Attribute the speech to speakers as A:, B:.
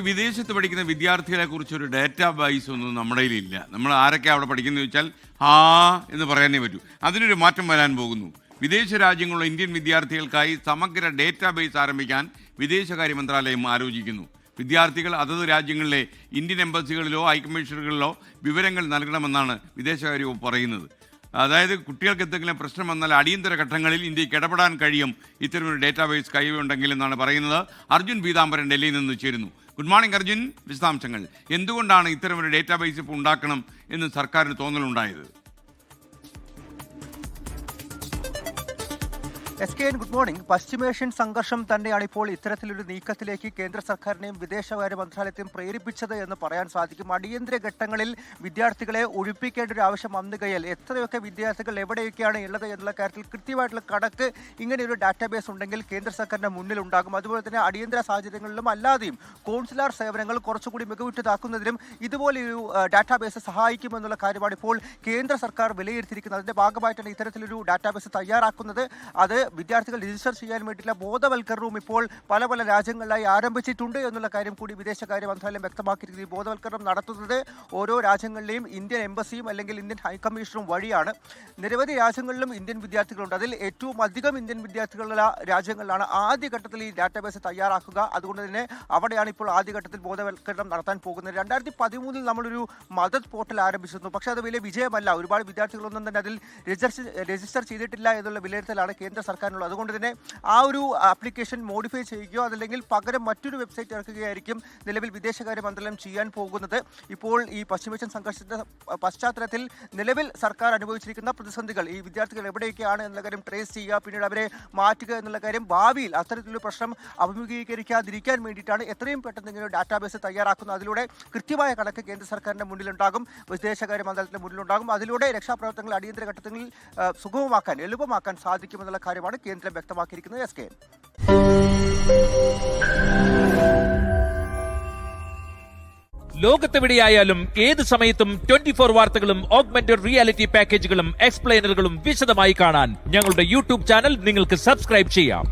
A: വിദേശത്ത് പഠിക്കുന്ന വിദ്യാർത്ഥികളെ കുറിച്ചൊരു ഡേറ്റാ ബേസ് ഒന്നും നമ്മുടെ കയ്യിലില്ല. നമ്മൾ ആരൊക്കെ അവിടെ പഠിക്കുന്നത് ചോദിച്ചാൽ എന്ന് പറയാനേ പറ്റൂ. അതിനൊരു മാറ്റം വരാൻ പോകുന്നു. വിദേശ രാജ്യങ്ങളിലെ ഇന്ത്യൻ വിദ്യാർത്ഥികൾക്കായി സമഗ്ര ഡേറ്റാ ബേസ് ആരംഭിക്കാൻ വിദേശകാര്യ മന്ത്രാലയം ആലോചിക്കുന്നു. വിദ്യാർത്ഥികൾ അതത് രാജ്യങ്ങളിലെ ഇന്ത്യൻ എംബസികളിലോ ഹൈക്കമ്മീഷനുകളിലോ വിവരങ്ങൾ നൽകണമെന്നാണ് വിദേശകാര്യ വകുപ്പ് പറയുന്നത്. അതായത് കുട്ടികൾക്ക് എന്തെങ്കിലും പ്രശ്നം വന്നാൽ അടിയന്തര ഘട്ടങ്ങളിൽ ഇന്ത്യക്ക് ഇടപെടാൻ കഴിയും ഇത്തരമൊരു ഡേറ്റാബേസ് കൈവയുണ്ടെങ്കിൽ എന്നാണ് പറയുന്നത്. അർജുൻ പീതാംബരൻ ഡൽഹിയിൽ നിന്ന് ചേരുന്നു. ഗുഡ് മോർണിംഗ് അർജുൻ, വിശദാംശങ്ങൾ. എന്തുകൊണ്ടാണ് ഇത്തരമൊരു ഡേറ്റാബേസ് ഇപ്പോൾ ഉണ്ടാക്കണം എന്ന് സർക്കാരിന് തോന്നലുണ്ടായത്?
B: Good morning. പശ്ചിമേഷ്യൻ സംഘർഷം തന്നെയാണ് ഇപ്പോൾ ഇത്തരത്തിലൊരു നീക്കത്തിലേക്ക് കേന്ദ്ര സർക്കാരിനെയും വിദേശകാര്യ മന്ത്രാലയത്തെയും പ്രേരിപ്പിച്ചത് എന്ന് പറയാൻ സാധിക്കും. അടിയന്തര ഘട്ടങ്ങളിൽ വിദ്യാർത്ഥികളെ ഒഴിപ്പിക്കേണ്ട ഒരു ആവശ്യം വന്നുകയാൽ എത്രയൊക്കെ വിദ്യാർത്ഥികൾ എവിടെയൊക്കെയാണ് ഉള്ളത് എന്നുള്ള കാര്യത്തിൽ കൃത്യമായിട്ടുള്ള കണക്ക് ഇങ്ങനെയൊരു ഡാറ്റാബേസ് ഉണ്ടെങ്കിൽ കേന്ദ്ര സർക്കാരിന്റെ മുന്നിലുണ്ടാകും. അതുപോലെ തന്നെ അടിയന്തര സാഹചര്യങ്ങളിലും അല്ലാതെയും കോൺസുലാർ സേവനങ്ങൾ കുറച്ചുകൂടി മികവുറ്റതാക്കുന്നതിനും ഇതുപോലെയൊരു ഡാറ്റാബേസ് സഹായിക്കുമെന്നുള്ള കാര്യമാണ് ഇപ്പോൾ കേന്ദ്ര സർക്കാർ വിലയിരുത്തിയിരിക്കുന്നത്. അതിന്റെ ഭാഗമായിട്ടാണ് ഇത്തരത്തിലൊരു ഡാറ്റാബേസ് തയ്യാറാക്കുന്നത്. അത് വിദ്യാർത്ഥികൾ രജിസ്റ്റർ ചെയ്യാൻ വേണ്ടിയിട്ടുള്ള ബോധവൽക്കരണവും ഇപ്പോൾ പല പല രാജ്യങ്ങളിലായി ആരംഭിച്ചിട്ടുണ്ട് എന്നുള്ള കാര്യം കൂടി വിദേശകാര്യ മന്ത്രാലയം വ്യക്തമാക്കിയിരിക്കുന്നത്. ഈ ബോധവൽക്കരണം നടത്തുന്നത് ഓരോ രാജ്യങ്ങളിലെയും ഇന്ത്യൻ എംബസിയും അല്ലെങ്കിൽ ഇന്ത്യൻ ഹൈക്കമ്മീഷണറും വഴിയാണ്. നിരവധി രാജ്യങ്ങളിലും ഇന്ത്യൻ വിദ്യാർത്ഥികളുണ്ട്. അതിൽ ഏറ്റവും അധികം ഇന്ത്യൻ വിദ്യാർത്ഥികളുള്ള രാജ്യങ്ങളിലാണ് ആദ്യഘട്ടത്തിൽ ഈ ഡാറ്റാബേസ് തയ്യാറാക്കുക. അതുകൊണ്ട് തന്നെ അവിടെയാണ് ഇപ്പോൾ ആദ്യഘട്ടത്തിൽ ബോധവൽക്കരണം നടത്താൻ പോകുന്നത്. 2013 നമ്മളൊരു മദത് പോർട്ടൽ ആരംഭിച്ചിരുന്നു. പക്ഷേ അത് വലിയ വിജയമല്ല. ഒരുപാട് വിദ്യാർത്ഥികളൊന്നും തന്നെ അതിൽ രജിസ്റ്റർ ചെയ്തിട്ടില്ല എന്നുള്ള വിലയിരുത്തലാണ് കേന്ദ്ര സർക്കാരിനുള്ളത്. അതുകൊണ്ട് തന്നെ ആ ഒരു ആപ്ലിക്കേഷൻ മോഡിഫൈ ചെയ്യുകയോ അതല്ലെങ്കിൽ പകരം മറ്റൊരു വെബ്സൈറ്റ് ഇറക്കുകയായിരിക്കും നിലവിൽ വിദേശകാര്യ മന്ത്രാലയം ചെയ്യാൻ പോകുന്നത്. ഇപ്പോൾ ഈ പശ്ചിമേഷ്യൻ സംഘർഷത്തിന്റെ പശ്ചാത്തലത്തിൽ നിലവിൽ സർക്കാർ അനുഭവിച്ചിരിക്കുന്ന പ്രതിസന്ധികൾ, ഈ വിദ്യാർത്ഥികൾ എവിടെയൊക്കെയാണ് എന്നുള്ള കാര്യം ട്രേസ് ചെയ്യുക, പിന്നീട് അവരെ മാറ്റുക എന്നുള്ള കാര്യം ഭാവിയിൽ അത്തരത്തിലൊരു പ്രശ്നം അഭിമുഖീകരിക്കാതിരിക്കാൻ വേണ്ടിയിട്ടാണ് എത്രയും പെട്ടെന്ന് ഇങ്ങനെ ഡാറ്റാബേസ് തയ്യാറാക്കുന്നത്. അതിലൂടെ കൃത്യമായ കണക്ക് കേന്ദ്ര സർക്കാരിന്റെ മുന്നിലുണ്ടാകും, വിദേശകാര്യ മന്ത്രാലയത്തിന്റെ മുന്നിലുണ്ടാകും. അതിലൂടെ രക്ഷാപ്രവർത്തനങ്ങൾ അടിയന്തര ഘട്ടങ്ങളിൽ സുഗമമാക്കാൻ എളുപ്പമാക്കാൻ സാധിക്കുമെന്നുള്ള കാര്യമാണ് കേന്ദ്രം വ്യക്തമാക്കിയിരിക്കുന്നത്.
C: ലോകത്തെവിടെയായാലും ഏത് സമയത്തും 24 വാർത്തകളും ഓഗ്മെന്റഡ് റിയാലിറ്റി പാക്കേജുകളും എക്സ്പ്ലെയിനറുകളും വിശദമായി കാണാൻ ഞങ്ങളുടെ യൂട്യൂബ് ചാനൽ നിങ്ങൾക്ക് സബ്സ്ക്രൈബ് ചെയ്യാം.